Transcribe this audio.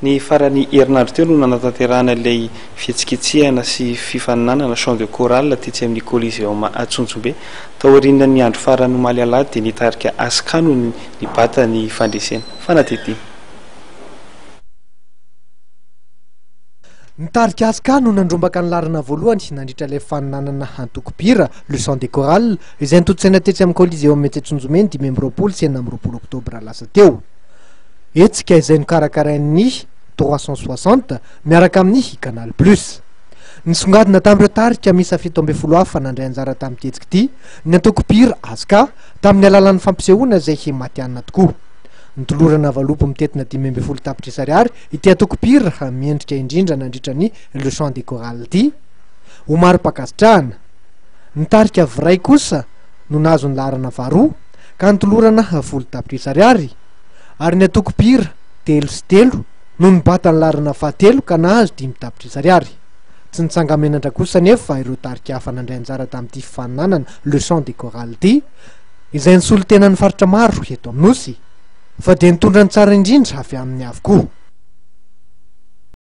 ny farany herinandro teo no nanatanterahana ilay fihetsiketsehana sy fifaninanana champ de chorale tetsy amin'ny Coliseum Atsonjombe taoriana ny andro farany omaly alahady dia nitarika asikano ny bata ny fandresena fanatety. Nitarika asikano nandrombaka ny larina voalohany nandritra ilay faninanana antoko-pira le chant de chorale izay nitotsaina tetsy amin'ny Coliseum Atsonjombe ny 5 sy 9 oktobra lasa teo. Hetsika izay nokarakarain'ny 360 miaraka amin'ny Canal Plus. Nisongadina tamin'ireo tarika misa 17 hafa nandray anjara tamin'ity hetsika ity ny antoko-pira Aska tamin'ny alalan'ny fampisehoana izay matianina tokoa. Nitolorana valopy mitetina 12 tapitrisa ariary ity antoko-pira miendrika indrindra nandritra ny le chant de chorale ity. Omary Pakasitrahana nitarika viray kosa no nazo ny larana faharoa ka nitolorana 10 tapitrisa ariary ary ny antoko-pira telo sy telo no nibata ny larana fahatelo ka nahazo 5 tapitrisa ariary. Tsy nitsangamenatra kosa nefa ireo tarika hafa nandray anjara tamin'ity fifaninanana le chant de chorale ity izay nisolo tena ny faritra maro eto amin'ny nosy fa dia nitondra ny tsara indrindra avy amin'ny avokoa.